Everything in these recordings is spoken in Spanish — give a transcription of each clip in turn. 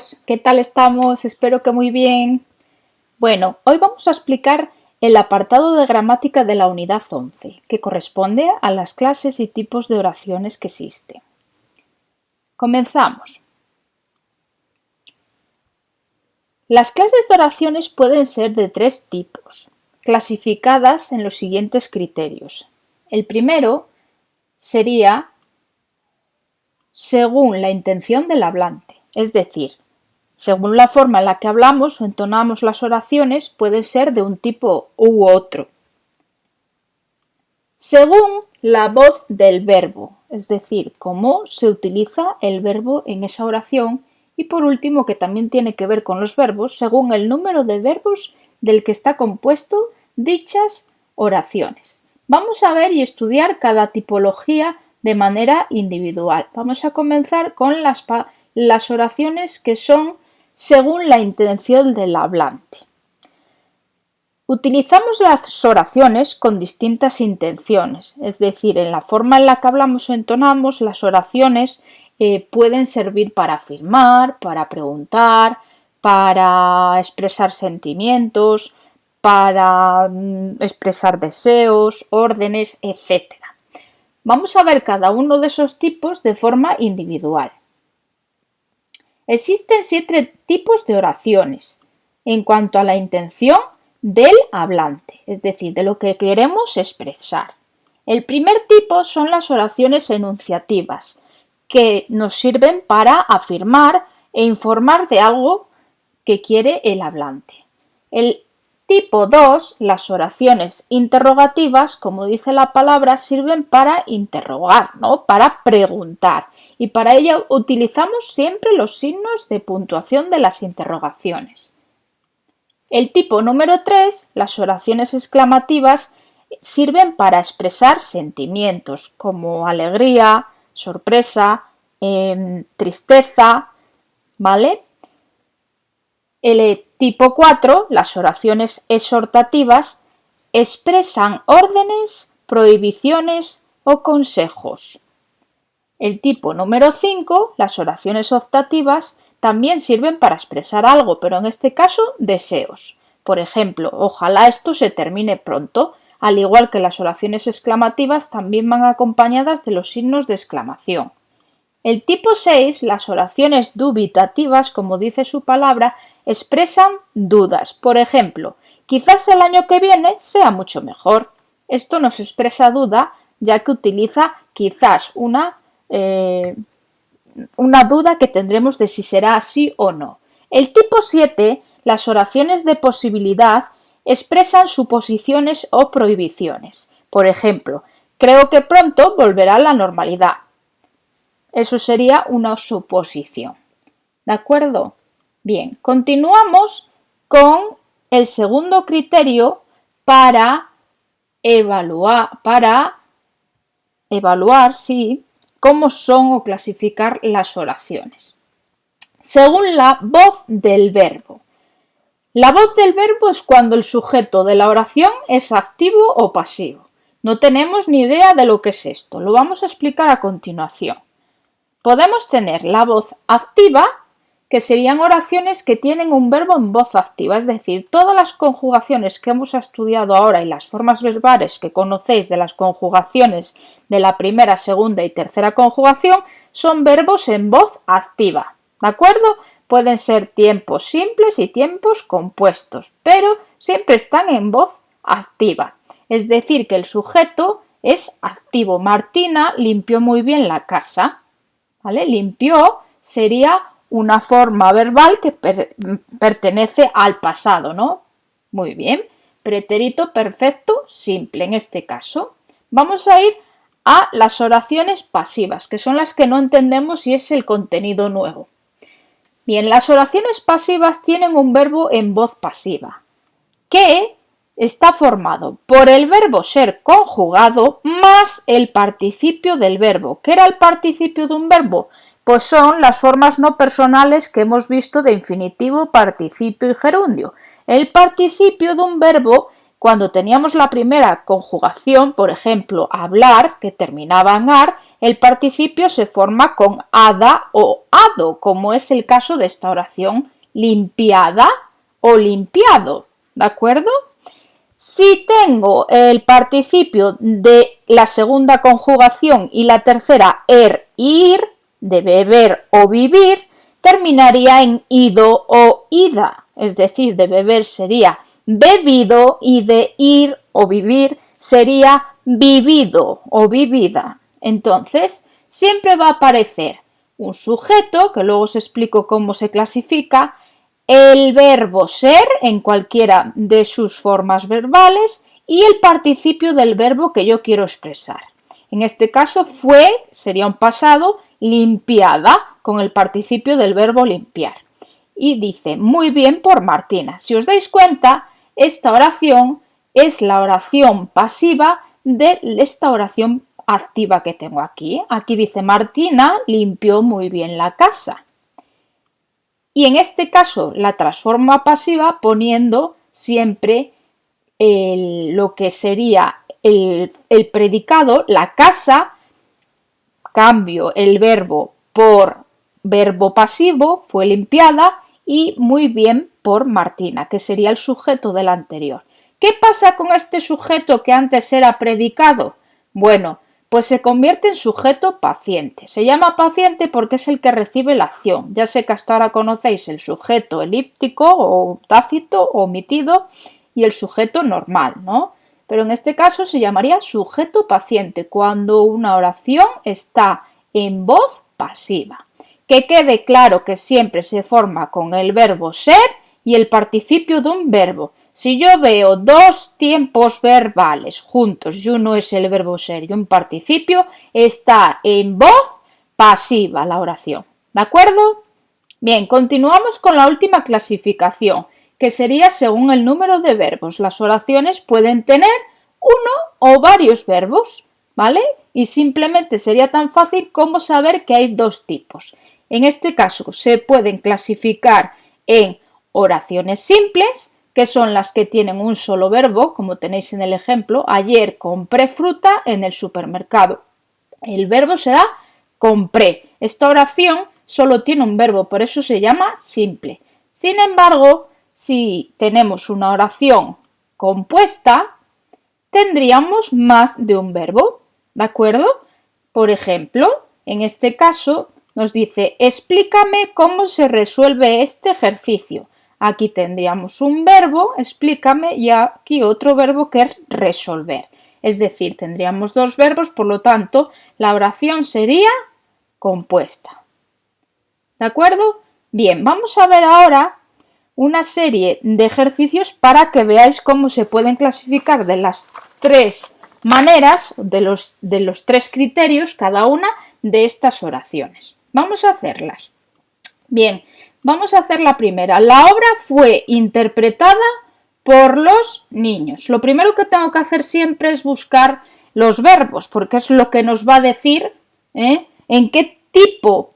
chicos, ¿qué tal estamos? Espero que muy bien. Bueno, hoy vamos a explicar el apartado de gramática de la unidad 11, que corresponde a las clases y tipos de oraciones que existen. Comenzamos. Las clases de oraciones pueden ser de tres tipos, clasificadas en los siguientes criterios. El primero sería según la intención del hablante, es decir, según la forma en la que hablamos o entonamos las oraciones, puede ser de un tipo u otro. Según la voz del verbo, es decir, cómo se utiliza el verbo en esa oración. Y por último, que también tiene que ver con los verbos, según el número de verbos del que está compuesto dichas oraciones. Vamos a ver y estudiar cada tipología de manera individual. Vamos a comenzar con las oraciones que son según la intención del hablante. Utilizamos las oraciones con distintas intenciones, es decir, en la forma en la que hablamos o entonamos, las oraciones pueden servir para afirmar, para preguntar, para expresar sentimientos, para expresar deseos, órdenes, etc. Vamos a ver cada uno de esos tipos de forma individual. Existen 7 tipos de oraciones en cuanto a la intención del hablante, es decir, de lo que queremos expresar. El primer tipo son las oraciones enunciativas, que nos sirven para afirmar e informar de algo que quiere el hablante. El tipo 2, las oraciones interrogativas, como dice la palabra, sirven para interrogar, ¿no? Para preguntar. Y para ello utilizamos siempre los signos de puntuación de las interrogaciones. El tipo número 3, las oraciones exclamativas, sirven para expresar sentimientos como alegría, sorpresa, tristeza, ¿vale? El tipo 4, las oraciones exhortativas, expresan órdenes, prohibiciones o consejos. El tipo número 5, las oraciones optativas, también sirven para expresar algo, pero en este caso deseos. Por ejemplo, ojalá esto se termine pronto, al igual que las oraciones exclamativas también van acompañadas de los signos de exclamación. El tipo 6, las oraciones dubitativas, como dice su palabra, expresan dudas. Por ejemplo, quizás el año que viene sea mucho mejor. Esto nos expresa duda, ya que utiliza quizás una duda que tendremos de si será así o no. El tipo 7, las oraciones de posibilidad, expresan suposiciones o prohibiciones. Por ejemplo, creo que pronto volverá a la normalidad. Eso sería una suposición. ¿De acuerdo? Bien, continuamos con el segundo criterio para evaluar cómo son o clasificar las oraciones. Según la voz del verbo. La voz del verbo es cuando el sujeto de la oración es activo o pasivo. No tenemos ni idea de lo que es esto. Lo vamos a explicar a continuación. Podemos tener la voz activa, que serían oraciones que tienen un verbo en voz activa, es decir, todas las conjugaciones que hemos estudiado ahora y las formas verbales que conocéis de las conjugaciones de la primera, segunda y tercera conjugación son verbos en voz activa, ¿de acuerdo? Pueden ser tiempos simples y tiempos compuestos, pero siempre están en voz activa, es decir, que el sujeto es activo. Martina limpió muy bien la casa. ¿Vale? Limpió sería una forma verbal que pertenece al pasado, ¿no? Muy bien. Pretérito perfecto simple en este caso. Vamos a ir a las oraciones pasivas, que son las que no entendemos y es el contenido nuevo. Bien, las oraciones pasivas tienen un verbo en voz pasiva, que está formado por el verbo ser conjugado más el participio del verbo. ¿Qué era el participio de un verbo? Pues son las formas no personales que hemos visto de infinitivo, participio y gerundio. El participio de un verbo Cuando teníamos la primera conjugación, por ejemplo, hablar, que terminaba en ar, el participio se forma con ada o ado, como es el caso de esta oración, limpiada o limpiado, ¿de acuerdo? Si tengo el participio de la segunda conjugación y la tercera ir, de beber o vivir, terminaría en ido o ida, es decir, de beber sería bebido y de ir o vivir sería vivido o vivida. Entonces, siempre va a aparecer un sujeto, que luego os explico cómo se clasifica, el verbo ser en cualquiera de sus formas verbales y el participio del verbo que yo quiero expresar. En este caso fue, sería un pasado, limpiada, con el participio del verbo limpiar. Y dice, muy bien por Martina. Si os dais cuenta, esta oración es la oración pasiva de esta oración activa que tengo aquí. Aquí dice, Martina limpió muy bien la casa. Y en este caso la transformo a pasiva poniendo siempre lo que sería el predicado, la casa, cambio el verbo por verbo pasivo, fue limpiada, y muy bien por Martina, que sería el sujeto del anterior. ¿Qué pasa con este sujeto que antes era predicado? Bueno, pues se convierte en sujeto paciente. Se llama paciente porque es el que recibe la acción. Ya sé que hasta ahora conocéis el sujeto elíptico o tácito o omitido y el sujeto normal, ¿no? Pero en este caso se llamaría sujeto paciente cuando una oración está en voz pasiva. Que quede claro que siempre se forma con el verbo ser y el participio de un verbo. Si yo veo dos tiempos verbales juntos y uno es el verbo ser y un participio, está en voz pasiva la oración. ¿De acuerdo? Bien, continuamos con la última clasificación, que sería según el número de verbos. Las oraciones pueden tener uno o varios verbos, ¿vale? Y simplemente sería tan fácil como saber que hay dos tipos. En este caso se pueden clasificar en oraciones simples, que son las que tienen un solo verbo, como tenéis en el ejemplo, ayer compré fruta en el supermercado. El verbo será compré. Esta oración solo tiene un verbo, por eso se llama simple. Sin embargo, si tenemos una oración compuesta, tendríamos más de un verbo, ¿de acuerdo? Por ejemplo, en este caso nos dice, explícame cómo se resuelve este ejercicio. Aquí tendríamos un verbo, explícame, y aquí otro verbo que es resolver. Es decir, tendríamos dos verbos, por lo tanto, la oración sería compuesta. ¿De acuerdo? Bien, vamos a ver ahora una serie de ejercicios para que veáis cómo se pueden clasificar de las tres maneras, de los tres criterios, cada una de estas oraciones. Vamos a hacerlas. Bien, vamos a hacer la primera. La obra fue interpretada por los niños. Lo primero que tengo que hacer siempre es buscar los verbos, porque es lo que nos va a decir en qué tipo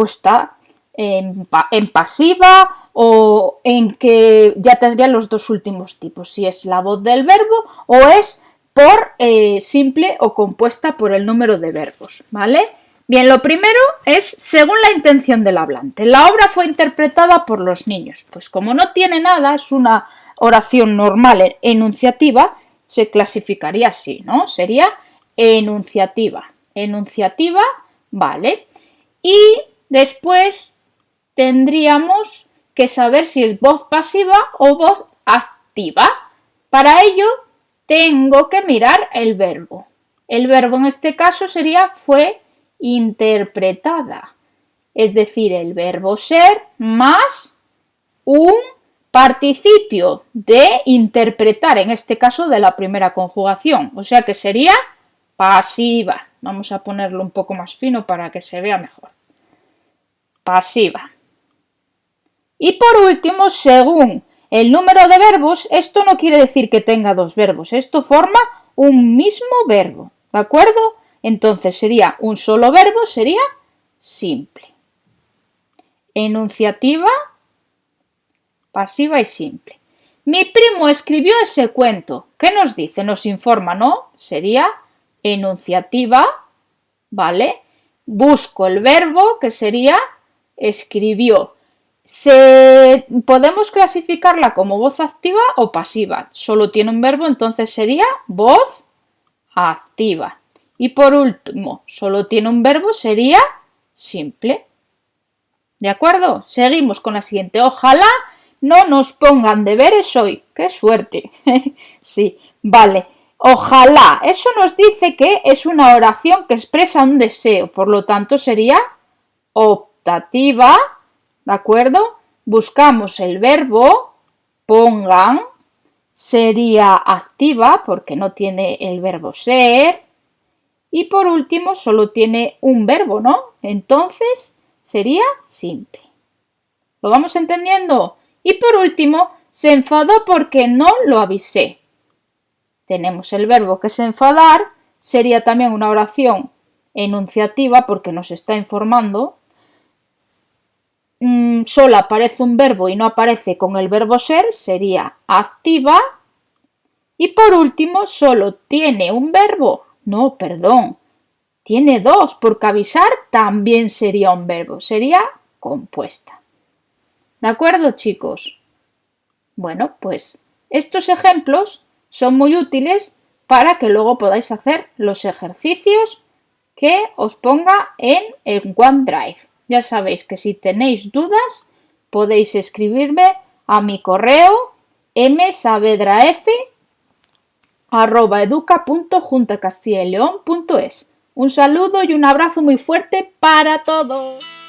está, en pasiva o en que ya tendría los dos últimos tipos, si es la voz del verbo o es por simple o compuesta por el número de verbos, ¿vale? Bien, lo primero es según la intención del hablante. La obra fue interpretada por los niños. Pues como no tiene nada, es una oración normal enunciativa, se clasificaría así, ¿no? Sería enunciativa. Enunciativa, vale. Y después tendríamos que saber si es voz pasiva o voz activa. Para ello tengo que mirar el verbo. El verbo en este caso sería fue interpretada, es decir, el verbo ser más un participio de interpretar, en este caso de la primera conjugación, o sea que sería pasiva. Vamos a ponerlo un poco más fino para que se vea mejor. Pasiva. Y por último, según el número de verbos, esto no quiere decir que tenga dos verbos, esto forma un mismo verbo, ¿de acuerdo? Entonces sería un solo verbo, sería simple. Enunciativa, pasiva y simple. Mi primo escribió ese cuento. ¿Qué nos dice? Nos informa, ¿no? Sería enunciativa, ¿vale? Busco el verbo, que sería escribió. Podemos clasificarla como voz activa o pasiva. Solo tiene un verbo, entonces sería voz activa. Y por último, solo tiene un verbo, sería simple. ¿De acuerdo? Seguimos con la siguiente. Ojalá no nos pongan deberes hoy. ¡Qué suerte! Sí, vale. Ojalá. Eso nos dice que es una oración que expresa un deseo. Por lo tanto, sería optativa. ¿De acuerdo? Buscamos el verbo pongan. Sería activa porque no tiene el verbo ser. Y por último, solo tiene un verbo, ¿no? Entonces, sería simple. ¿Lo vamos entendiendo? Y por último, se enfadó porque no lo avisé. Tenemos el verbo que es enfadar. Sería también una oración enunciativa porque nos está informando. Solo aparece un verbo y no aparece con el verbo ser. Sería activa. Y por último, solo tiene un verbo. No, perdón. Tiene dos, porque avisar también sería un verbo. Sería compuesta. ¿De acuerdo, chicos? Bueno, pues estos ejemplos son muy útiles para que luego podáis hacer los ejercicios que os ponga en OneDrive. Ya sabéis que si tenéis dudas podéis escribirme a mi correo msaavedraf@educa.juntacastillaleon.es. Un saludo y un abrazo muy fuerte para todos.